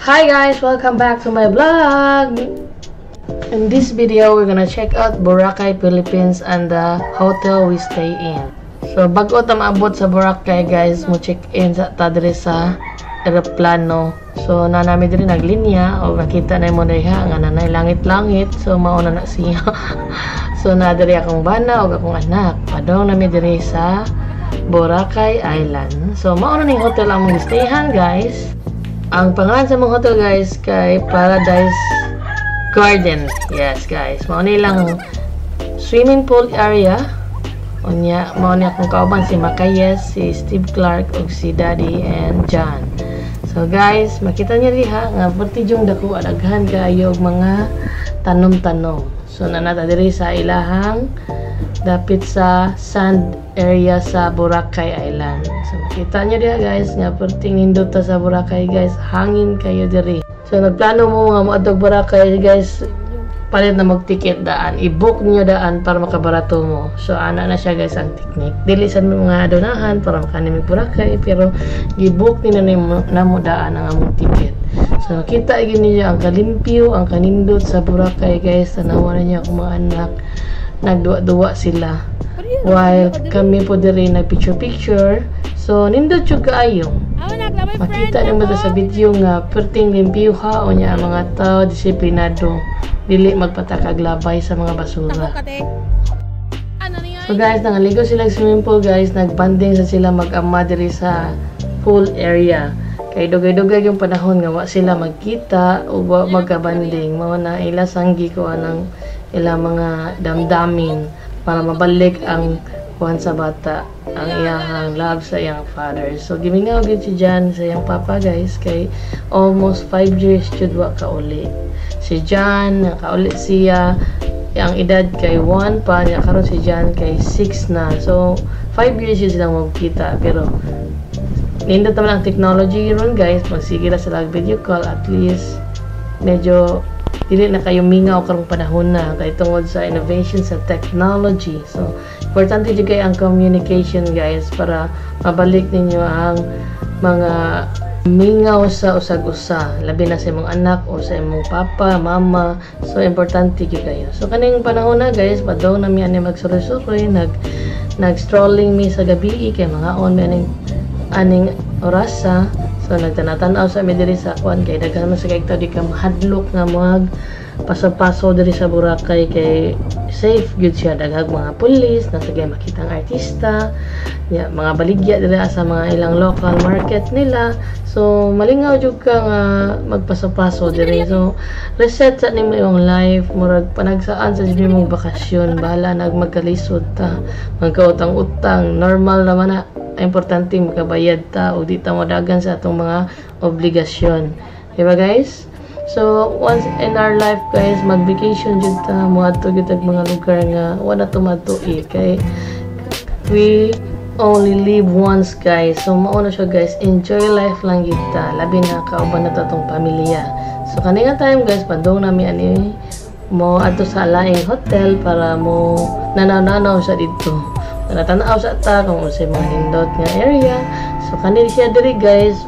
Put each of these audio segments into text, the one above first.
Hi guys, welcome back to my vlog. In this video, we're gonna check out Boracay, Philippines and the hotel we stay in. So bago ta maabot sa Boracay guys, mo check in sa tadre sa aeroplano. So nanami diri naglinya o nakita na mo diha nga nanay langit-langit. So mauna na siya. So na diri akong bana o akong anak. Padong nami diri sa Boracay Island. So mauna ning hotel ang mong stayhan guys. Ang pangalan sa mga hotel guys kay Paradise Garden. Yes guys, mao ni lang swimming pool area. Unya mao ni akong kauban si Macayes, si Steve Clark ug si Daddy and John. So guys, makita niyo diha nga pertijong dako adaghan kaayo og mga tanom-tanom. So nanata diri sa ilahang dapit sa sand area sa Boracay Island. So kita nyo diha guys nga perting nindot ta sa Boracay guys, hangin kayo diri. So nagplano mo nga moadtog Boracay guys, palit na mag-ticket daan, i-book niyo daan para makabarato mo. So ana na siya guys ang technique. Dili sa mga donahan para makanimi Boracay, pero gi-book ni na mo daan ang among ticket. So kita gini niyo ang kalimpyo, ang kanindot sa Boracay guys. Tanawan niyo ang mga anak nagduwa-duwa sila while kami po diri nag-picture. So nindot jud kaayo makita naman sa video nga perting limpyo ha o niya ang mga tao disiplinado, dili magpatakag labay sa mga basura. So guys, nangaligo sila sa swimming pool guys, nagbanding sa sila mag-ama diri sa pool area. Kay dugay-dugay yung panahon nga wa sila magkita o wa magkabanding, mao na ila sanggi ko anang ila mga damdamin para mabalik ang kuhan sa bata, ang iyahang love sa iyang father. So gimingaw gid si John sa iyang papa guys kay almost 5 years jud wa kauli. Si John nakauli siya ang edad kay 1 pa niya, karon si John kay 6 na. So 5 years yun silang magkita, pero nindot naman ang technology ron guys, magsige na sila video call, at least medyo dili na kayo mingaw karong panahon na kay tungod sa innovation sa technology. So importante jud kay ang communication guys para mabalik ninyo ang mga mingaw sa usag-usa, labi na sa imong anak o sa imong papa, mama. So importante jud kayo. So kaning panahon na guys, padaw na mi ani magsuroy-suroy, nag-strolling mi sa gabi kay mga on mi aning orasa. So nagtanatan-aw sa mi diri sa kwan kay daghan man sa kay di ka mahadlok nga mag paso-paso diri sa Boracay kay safe gyud siya, daghang mga pulis nasagay makitang artista ya, mga baligya diri sa mga ilang local market nila. So malingaw jud ka nga magpaso-paso diri. So reset sa nimo imong life, murag panagsaan sa imong bakasyon, bahala magkalisod ta, magkautang-utang, normal naman na. Importante makabayad ta o di ta modagan sa atong mga obligasyon, diba guys? So once in our life guys, mag-vacation jud ta, moadto gyud tag mga lugar nga wala tumadto kay we only live once guys. So mao na siya guys, enjoy life lang gyud ta, labi na kauban na atong pamilya. So kaninga time guys, padong nami ani mo adto sa laing hotel para mo nanaw-nanaw sa dito, natanaw sa ta kung unsay mga nindot nga area. So kanil siya diri guys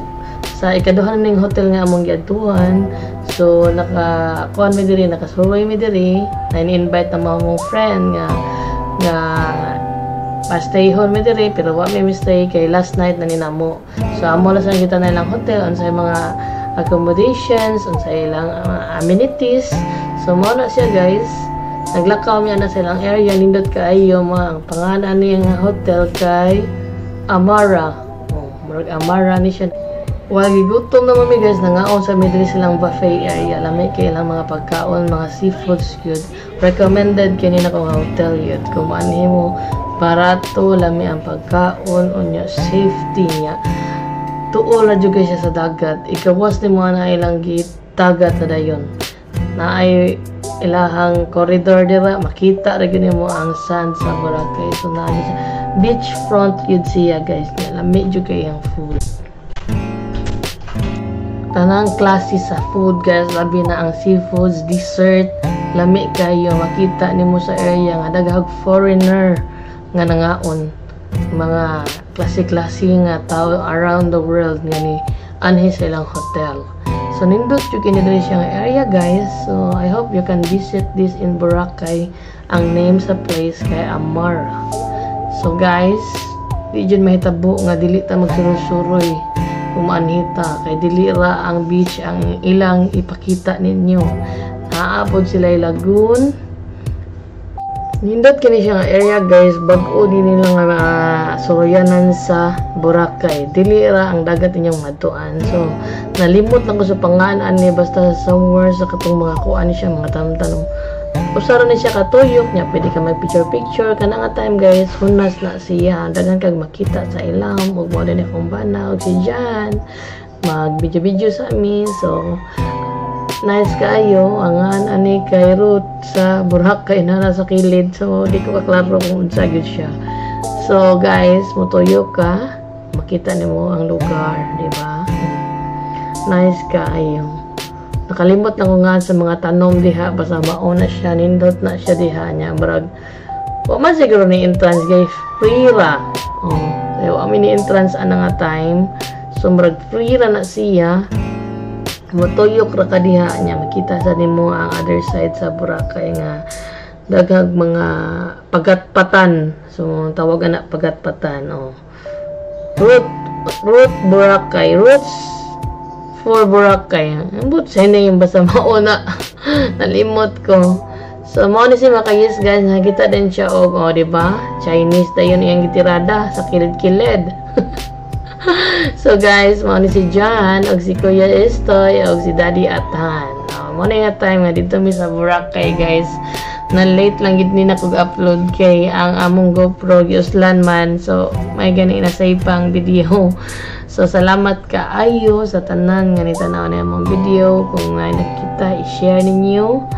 sa ikaduhan ning hotel nga among giadtuan. So naka-kuan mi diri, nakasuroy mi diri, na-invite na mga friend nga pa-stayhon mi diri, pero wa mi stay kay last night na ninamo. So amo lang sa kita na ilang hotel unsay mga accommodations, unsay ilang amenities. So mao na siya guys, naglakaw mi ana sa ilang area, nindot kaayo ang pangalan niyang hotel kay Amara. Murag Amara ni siya. Wagi gutom naman mi guys, nangaon sa midri silang buffet area, lami kay ilang mga pagkaon, mga seafoods good. Recommended kini na kong hotel yun. Kung maanhin mo barato, lami ang pagkaon, unya safety niya. Tuol na juga siya sa dagat. Ikawas ni mga na ilang dagat na dayon. Na ay ilahang corridor dira, makita ra gyud mo ang sand sa Boracay. So na siya beachfront yun siya guys, lami jud kay ang food, tanang klase sa food guys, labi na ang seafoods, dessert, lami kayo, makita nimo sa area nga daghang foreigner nga nangaon, mga klase-klase nga tao around the world nga ni anhi sa ilang hotel. So nindot jud kini diri siyang area guys. So I hope you can visit this in Boracay. Ang name sa place kay Amara. So guys, di jud mahitabo nga dili ta magsuroy-suroy kung maanhita kay dili ra ang beach ang ilang ipakita ninyo. Naapod sila lagoon. Nindot kini siya nga area guys, bag-o din nila nga suroyanan sa Boracay. Dili ra ang dagat inyong maduan. So nalimot lang ko sa pangalan ni basta somewhere sa katong mga kuan siya mga tanong. Usara ni siya katuyok niya, pwede ka mag picture kana nga time guys, hunas na siya. Dagan kag makita sa ilam ug mo din akong bana ug si Jan mag video sa amin. So nice kayo ang ani kay Ruth sa Boracay na nasa kilid. So di ko kaklaro kung unsa gyud siya. So guys, motuyo ka, makita nimo ang lugar, di ba? Nice kayo. Nakalimot na ko nga sa mga tanom diha basta mauna siya, nindot na siya diha niya brag. Wa man siguro ni entrance guys, free ra. Sayo amin ni entrance ana nga time. So brag free ra na siya. Motuyok ra ka diha niya, makita sa nimo ang other side sa Boracay nga daghang mga pagatpatan. So tawagan na pagatpatan. Route Boracay, routes for Boracay. Ambot sa na yung basta mauna. Nalimot ko. So mo ni si Makayis guys, nakita din siya di ba? Chinese dayon iyang gitirada sa kilid-kilid. So guys, mo ni si John og si Kuya Estoy og si Daddy Atan. Mo na nga time nga dito mi sa Boracay guys. Na late lang gid ni na kog upload kay ang among GoPro giuslan man. So may gani na save pang video. So salamat kaayo sa tanan nga nitanaw na among video. Kung may nakita, i-share ninyo,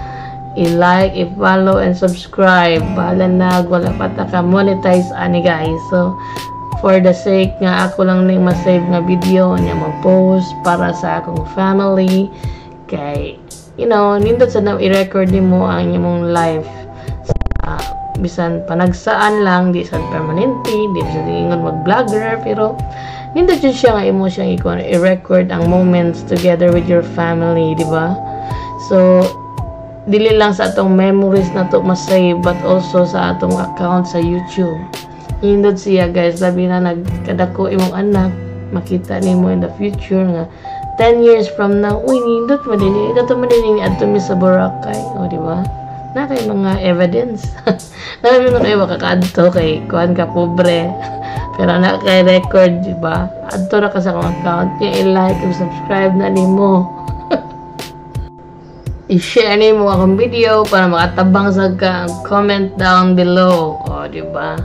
i-like, i-follow and subscribe. Bahala na wala pa ta ka monetize ani guys. So for the sake nga ako lang ning ma-save nga video nya mag-post para sa akong family kay nindot sa na i-record nimo ang imong life bisan panagsaan lang, di sa permanente, di sa ingon mag-vlogger, pero nindot yun siya nga imo siyang i-record ang moments together with your family, di ba? So dili lang sa atong memories na to ma-save but also sa atong account sa YouTube. Nindot siya guys, labi na nagkadako imong anak, makita nimo in the future nga 10 years from now, uy, nindot mo din, ikato mo din ato mi sa Boracay, di ba? Na kay mga evidence. Nabi mo na makakadto kay kuan ka pobre. Pero na kay record, di ba? Adto na ka sa akong account, i-like, i-subscribe na nimo. I-share nimo akong video para makatabang sa ka, comment down below, di ba?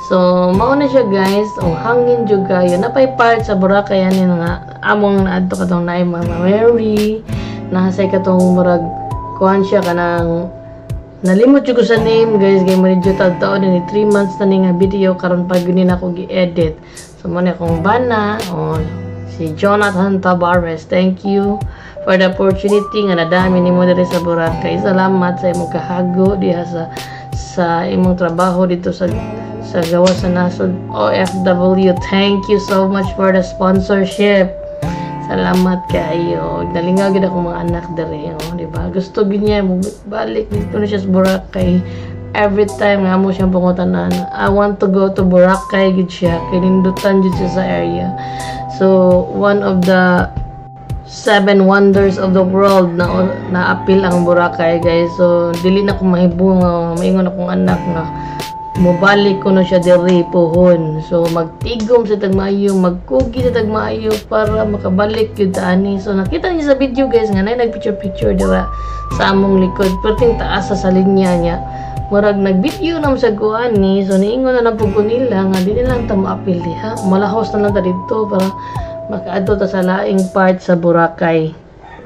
So, mauna siya guys, hangin jud kayo. Napay part sa Boracay yan nga among naadto katong naay mga Mary. Nasay katong murag kuan siya kanang nalimot jud ko sa name guys, kay medyo tagtao din 3 months na ni nga video karon pa gyud na ako gi-edit. So mo ni akong bana, si Jonathan Tabares. Thank you for the opportunity nga nadami nimo diri sa Boracay. Salamat sa imong kahago diha sa imong trabaho dito sa gawa sa nasod OFW. Thank you so much for the sponsorship. Salamat kayo. Nalingaw gid ako mga anak diri, di ba? Gusto gid niya balik dito na siya sa Boracay. Every time nga mo siyang pangutanan, I want to go to Boracay gid siya. Kay nindutan gid siya sa area. So, one of the 7 wonders of the world na appeal ang Boracay guys. So, dili na ko mahibong maingon akong anak nga mubalik ko na siya diri pohon. So magtigom sa tagmaayo, magkugi sa tagmaayo para makabalik yun ani. So nakita niyo sa video guys nga nagpicture dira sa among likod perting taas sa linya niya. Murag nagvideo na sa kuan ni. So niingon na pug nila nga dili lang ta maapil diha. Malahos na lang ta dito para makaadto ta sa laing part sa Boracay.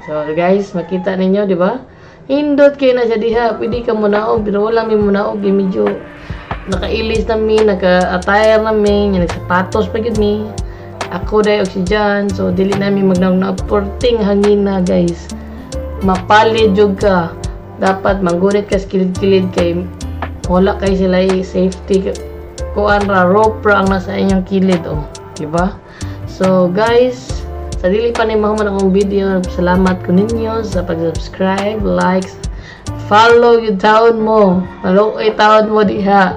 So guys, makita ninyo di ba? Hindot kay na siya diha, pwede ka munaog, pero wala mi munaog, medyo nakailis na mi, naka-attire na mi, nagsapatos pa yun mi. Ako dahil oxygen, so dili namin magnaporting hangin na guys. Mapalid jud ka. Dapat manggunit ka sa kilid-kilid kay wala kay sila safety. Kuan ra, rope ra ang nasa inyong kilid, diba? So guys, Sa dili pa ni mahuman akong video, salamat ko ninyo sa pag-subscribe, likes, follow yung taon mo. Maluoy taon mo diha.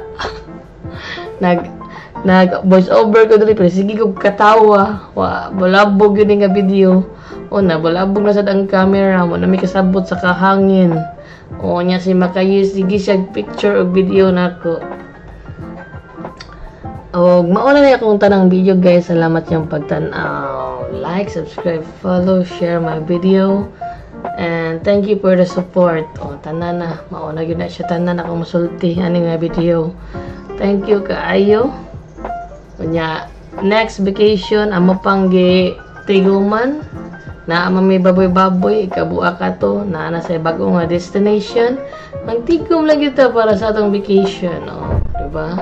nag voice over ko dali, pero sige ko katawa. Bulabog yun nga video. O na, bulabog na sa ang camera mo, na may kasabot sa kahangin. O niya si Makayo, sige siya picture o video na ako. O, mauna na akong tanang video guys. Salamat yung pagtanaw. Like, subscribe, follow, share my video. And thank you for the support. O, tanan na. Mauna yun na siya. Tanan akong masulti. Ano nga video. Thank you kaayo. Kunya, next vacation, amo pang tiguman. Na may baboy-baboy. Ikabuha ka to. Na sa bago nga destination. Magtigom lang kita para sa atong vacation. O, diba?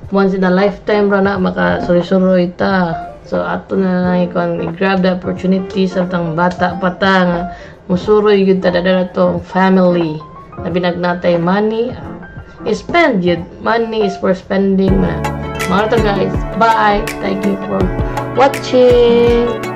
Once in a lifetime ra na makasuri-suroy ta. So ato na lang i-grab the opportunity sa tang bata pata nga musuroy gyud ta dada to family. Na binagnatay money. Spend yun. Money is for spending. Mga to guys. Bye. Thank you for watching.